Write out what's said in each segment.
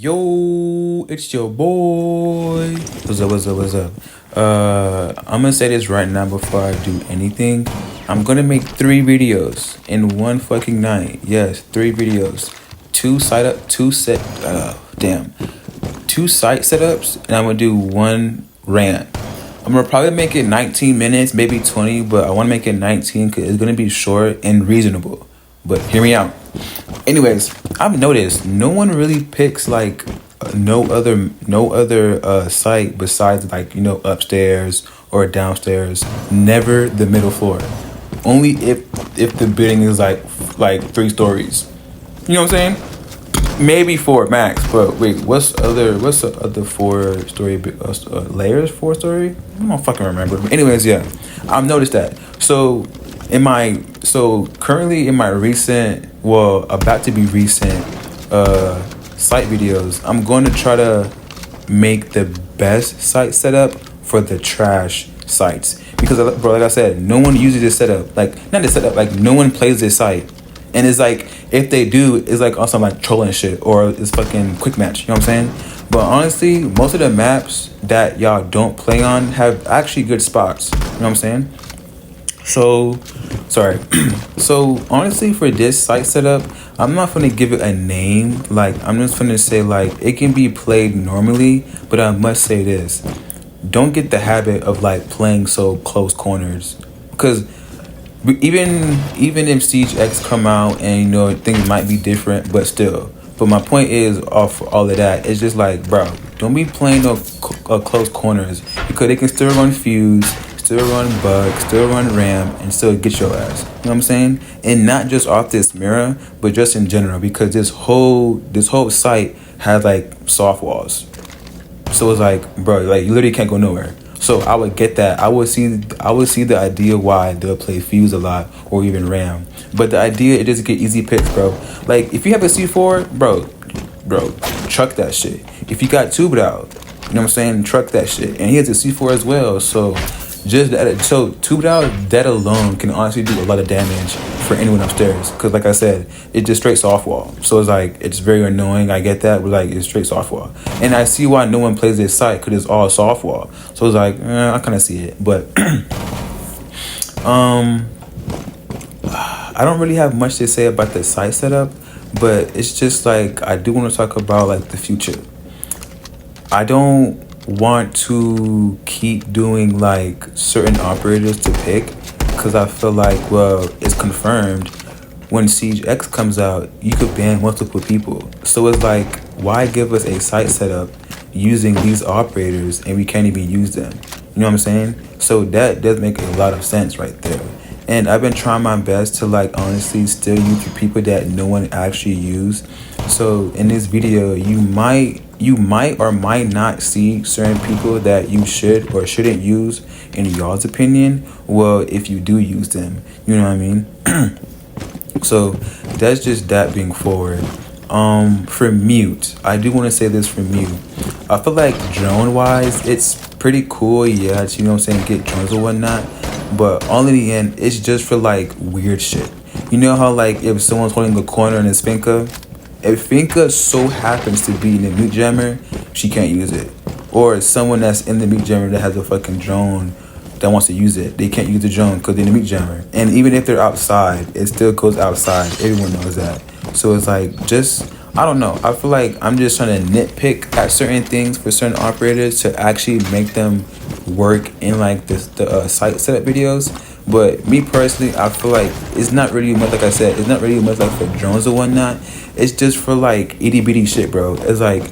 Yo, it's your boy. What's up? I'm gonna say this right now before I do anything. I'm gonna make 3 videos in one fucking night. Yes, 3 videos. Two site up, two site setups, and I'm gonna do one rant. I'm gonna probably make it 19 minutes, maybe 20, but I wanna make it 19 because it's gonna be short and reasonable. But hear me out. Anyways, I've noticed no one really picks like no other site besides like upstairs or downstairs. Never the middle floor. Only if the building is like 3 stories. You know what I'm saying? Maybe 4 max. But wait, what's the other 4-story layers? 4-story? I don't fucking remember. But anyways, yeah, I've noticed that. Currently in my about to be recent site videos, I'm going to try to make the best site setup for the trash sites because, bro, like I said, no one uses this setup. Like, not this setup. Like, no one plays this site, and it's like if they do, it's like on some like trolling shit or it's fucking quick match. You know what I'm saying? But honestly, most of the maps that y'all don't play on have actually good spots. You know what I'm saying? So, sorry. So, honestly, for this site setup, I'm not gonna give it a name. Like, I'm just gonna say, like, it can be played normally, but I must say this. Don't get the habit of, like, playing so close corners. Because even if Siege X come out and, things might be different, but still. But my point is, off all of that, it's just like, bro, don't be playing close corners because they can still run fuse, still run bug, still run RAM, and still get your ass. You know what I'm saying? And not just off this mirror, but just in general, because this whole site has like soft walls. So it's like, bro, like you literally can't go nowhere. So I would get that. I would see the idea why they'll play fuse a lot or even RAM. But the idea is just get easy picks, bro. Like if you have a C4, bro, truck that shit. If you got tubed out, you know what I'm saying, truck that shit. And he has a C4 as well, so tubed out, that alone can honestly do a lot of damage for anyone upstairs. Cause like I said, it's just straight soft wall. So it's like it's very annoying. I get that, but like it's straight soft wall. And I see why no one plays this site, cause it's all soft wall. So it's like I kind of see it, but I don't really have much to say about the site setup. But it's just like I do want to talk about like the future. I don't want to keep doing like certain operators to pick because I feel like, well, it's confirmed when Siege X comes out, you could ban multiple people. So it's like, why give us a site setup using these operators and we can't even use them? You know what I'm saying? So that does make a lot of sense right there. And I've been trying my best to like honestly still use the people that no one actually use. So in this video, you might or might not see certain people that you should or shouldn't use in y'all's opinion. Well, if you do use them, you know what I mean? So that's just that being forward. For mute, I do want to say this for mute. I feel like drone wise, it's pretty cool. Yeah, you know what I'm saying, get drones or whatnot. But all in the end, it's just for like weird shit. You know how like if someone's holding a corner in his finca, if finca so happens to be in the mute jammer, she can't use it. Or someone that's in the mute jammer that has a fucking drone that wants to use it, they can't use the drone because they're in the mute jammer. And even if they're outside, it still goes outside. Everyone knows that. So it's like I don't know. I feel like I'm just trying to nitpick at certain things for certain operators to actually make them work in like the site setup videos. But me personally, I feel like it's not really much, like I said, it's not really much like for drones or whatnot. It's just for like itty bitty shit, bro. It's like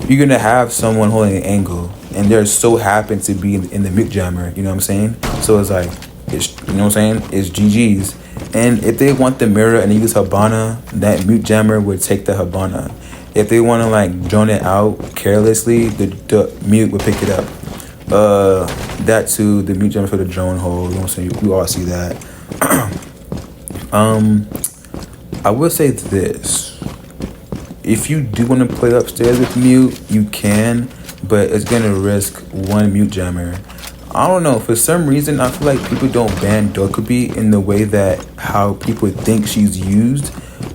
you're gonna have someone holding an angle and they're so happen to be in the mute jammer, you know what I'm saying? So it's like, you know what I'm saying? It's GG's. And if they want the mirror and they use Habana, that mute jammer would take the Habana. If they want to like drone it out carelessly, the mute would pick it up. That too, the mute jammer for the drone hole. You know what I'm saying? You all see that. I would say this: if you do want to play upstairs with mute, you can, but it's gonna risk one mute jammer. I don't know, for some reason I feel like people don't ban Dokubi in the way that how people think she's used,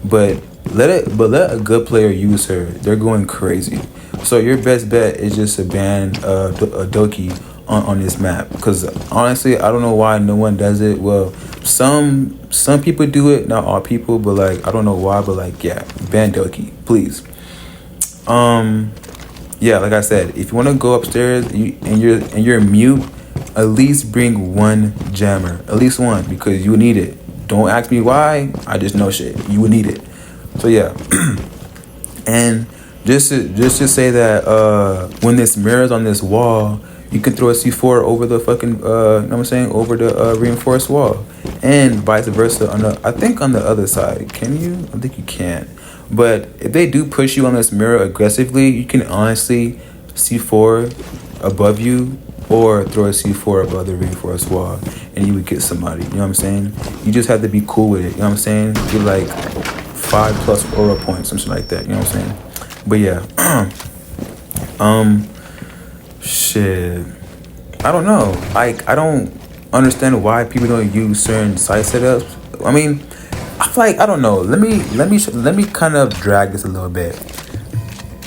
but let a good player use her. They're going crazy. So your best bet is just to ban a Doki on this map. Because honestly, I don't know why no one does it. Well, some people do it, not all people, but like I don't know why, but like yeah, ban Doki, please. Yeah, like I said, if you want to go upstairs and you're mute, at least bring one jammer, at least one, because you need it. Don't ask me why. I just know shit. You would need it. So yeah, and just to say that when this mirror's on this wall, you can throw a C4 over the fucking you know what I'm saying, over the reinforced wall, and vice versa. I think on the other side, can you? I think you can. But if they do push you on this mirror aggressively, you can honestly C4 above you or throw a C4 above the reinforced wall and you would get somebody. You know what I'm saying? You just have to be cool with it. You know what I'm saying? Get like 5+ aura points, something like that. You know what I'm saying? But yeah. Shit. I don't know. Like, I don't understand why people don't use certain site setups. I mean, I feel like I don't know. Let me kind of drag this a little bit.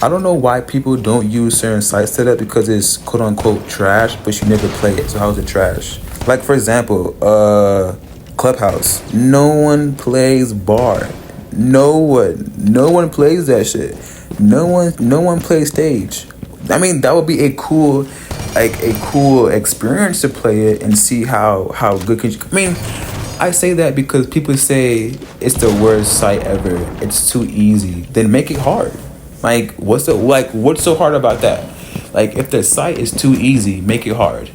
I don't know why people don't use certain site setup because it's quote unquote trash, but you never play it. So how is it trash? Like for example, Clubhouse. No one plays bar. No one plays that shit. No one plays stage. I mean, that would be a cool experience to play it and see how good can you. I mean, I say that because people say it's the worst site ever. It's too easy. Then make it hard. Like what's so hard about that? Like if the site is too easy, make it hard.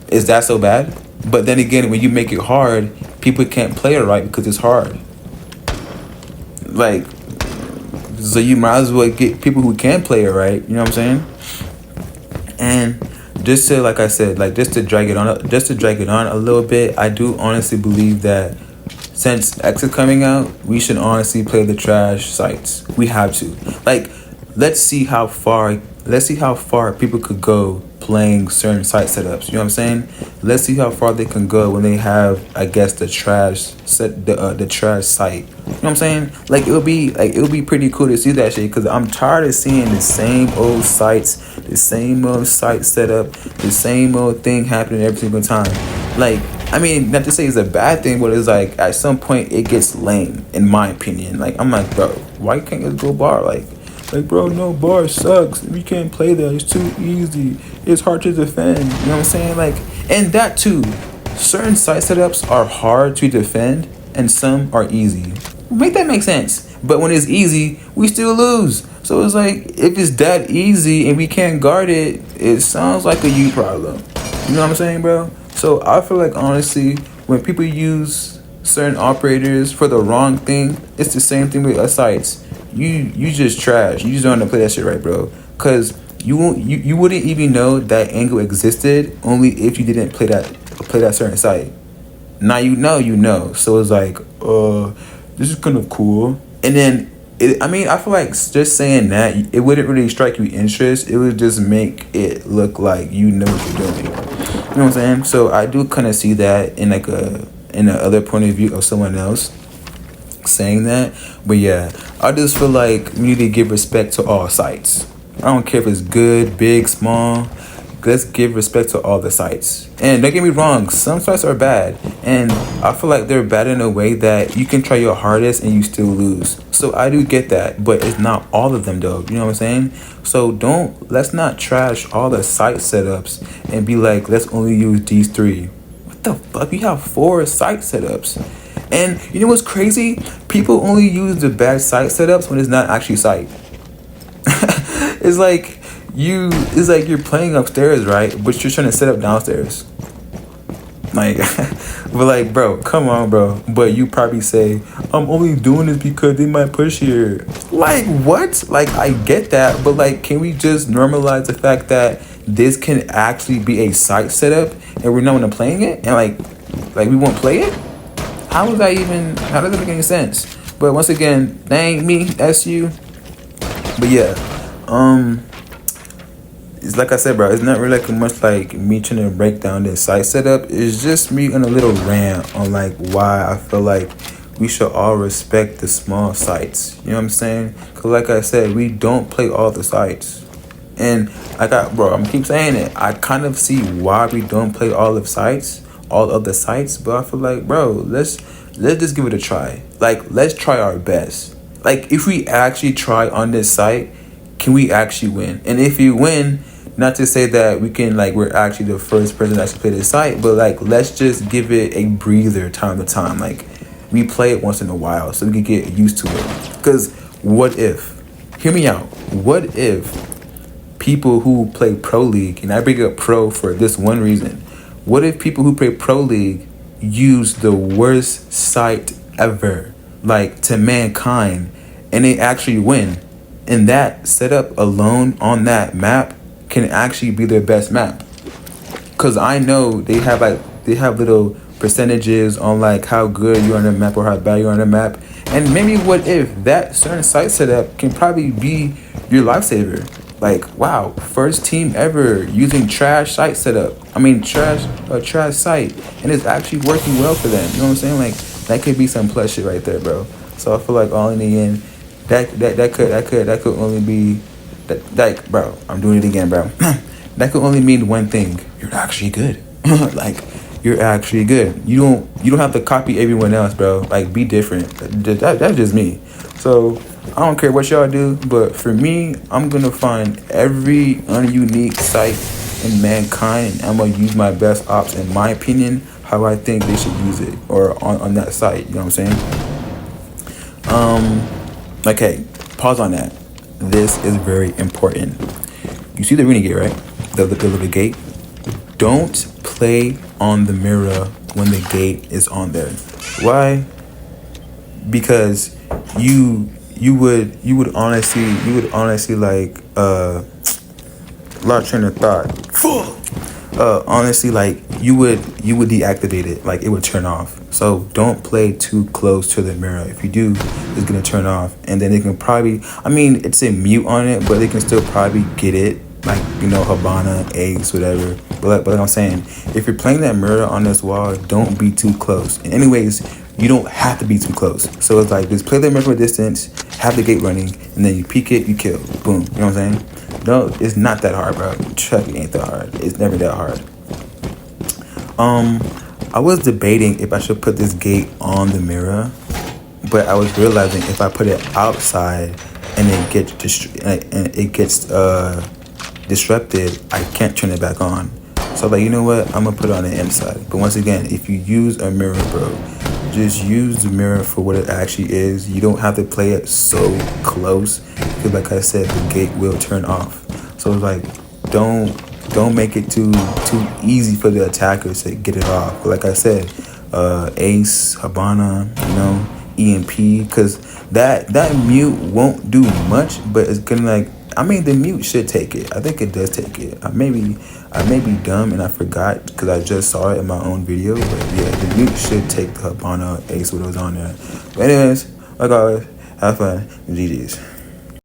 Is that so bad? But then again, when you make it hard, people can't play it right because it's hard. Like, so you might as well get people who can play it right. You know what I'm saying? And just to, like I said, like just to drag it on a little bit, I do honestly believe that since X is coming out, we should honestly play the trash sites. We have to. Like, let's see how far people could go playing certain site setups. You know what I'm saying? Let's see how far they can go when they have, I guess, the trash site. You know what I'm saying? Like it would be pretty cool to see that shit because I'm tired of seeing the same old sites, the same old site setup, the same old thing happening every single time. Like, I mean, not to say it's a bad thing, but it's like at some point it gets lame, in my opinion. Like I'm like, bro, why can't you go bar? Like bro, no, bar sucks. We can't play that. It's too easy. It's hard to defend. You know what I'm saying? Like, and that too. Certain site setups are hard to defend and some are easy. Make that make sense. But when it's easy, we still lose. So it's like, if it's that easy and we can't guard it, it sounds like a you problem. You know what I'm saying, bro? So I feel like, honestly, when people use certain operators for the wrong thing, it's the same thing with us sites. You just trash. You just don't know how to play that shit right, bro. Cause you wouldn't even know that angle existed only if you didn't play that certain site. Now you know. So it's like, this is kind of cool. And then I feel like just saying that it wouldn't really strike you interest. It would just make it look like you know what you're doing. You know what I'm saying? So I do kind of see that in the other point of view of someone else saying that. But yeah, I just feel like we need to give respect to all sites. I don't care if it's good, big, small. Let's give respect to all the sites. And don't get me wrong, some sites are bad, and I feel like they're bad in a way that you can try your hardest and you still lose. So I do get that, but it's not all of them though. You know what I'm saying? So let's not trash all the site setups and be like, let's only use these 3. What the fuck? We have 4 site setups. And you know what's crazy? People only use the bad site setups when it's not actually site. It's like you're playing upstairs, right? But you're trying to set up downstairs. Like, but like, bro, come on, bro. But you probably say, I'm only doing this because they might push here. Like, what? Like, I get that, but like, can we just normalize the fact that this can actually be a site setup and we're not playing it? And like we won't play it? How does that make any sense? But once again, that ain't me, that's you. But yeah, it's like I said, bro, it's not really like much like me trying to break down this site setup. It's just me on a little rant on like why I feel like we should all respect the small sites. You know what I'm saying? Because like I said, we don't play all the sites. And I'm keep saying it. I kind of see why we don't play all of the sites, but I feel like, bro, let's just give it a try. Like, let's try our best. Like, if we actually try on this site, can we actually win? And if you win, not to say that we can, like, we're actually the first person to actually play this site, but like, let's just give it a breather time to time. Like, we play it once in a while so we can get used to it. Because what if, hear me out, what if people who play Pro League, and I bring up Pro for this one reason, what if people who play Pro League use the worst site ever, like, to mankind, and they actually win? And that setup alone on that map can actually be their best map. Because I know they have little percentages on like how good you're on the map or how bad you're on the map. And maybe what if that certain site setup can probably be your lifesaver? Like, wow, first team ever using trash site setup. I mean, trash site, and it's actually working well for them. You know what I'm saying? Like, that could be some plus shit right there, bro. So I feel like all in the end, that could only be that, like, bro, I'm doing it again, bro. That could only mean one thing: you're actually good. Like, you're actually good. You don't have to copy everyone else, bro. Like, be different. That's just me. So I don't care what y'all do, but for me, I'm gonna find every ununique site in mankind, and I'm gonna use my best ops, in my opinion, how I think they should use it, or on that site. You know what I'm saying? Okay, pause on that. This is very important. You see the renegade, right? The little gate. Don't play on the mirror when the gate is on there. Why? Because you would honestly like lot train of thought. Honestly, like, you would deactivate it, like it would turn off. So don't play too close to the mirror. If you do, it's gonna turn off, and then they can probably, I mean, it's a mute on it, but they can still probably get it, like, you know, Habana, eggs, whatever. But like I'm saying, if you're playing that mirror on this wall, don't be too close. And anyways, you don't have to be too close. So it's like, just play the mirror from a distance, have the gate running, and then you peek it, you kill. Boom. You know what I'm saying? No, it's not that hard, bro. Trust me, it ain't that hard. It's never that hard. I was debating if I should put this gate on the mirror, but I was realizing if I put it outside and it gets disrupted, I can't turn it back on. So like, you know what? I'm gonna put it on the inside. But once again, if you use a mirror, bro, just use the mirror for what it actually is. You don't have to play it so close, because like I said, the gate will turn off. So it's like, don't make it too easy for the attackers to get it off. But like I said, Ace, Habana, you know, EMP, because that mute won't do much, but it's gonna, like, I mean, the mute should take it. I think it does take it. I may be dumb and I forgot because I just saw it in my own video. But yeah, the mute should take the Habana, Ace, what was on there. But anyways, like always, have fun. GG's.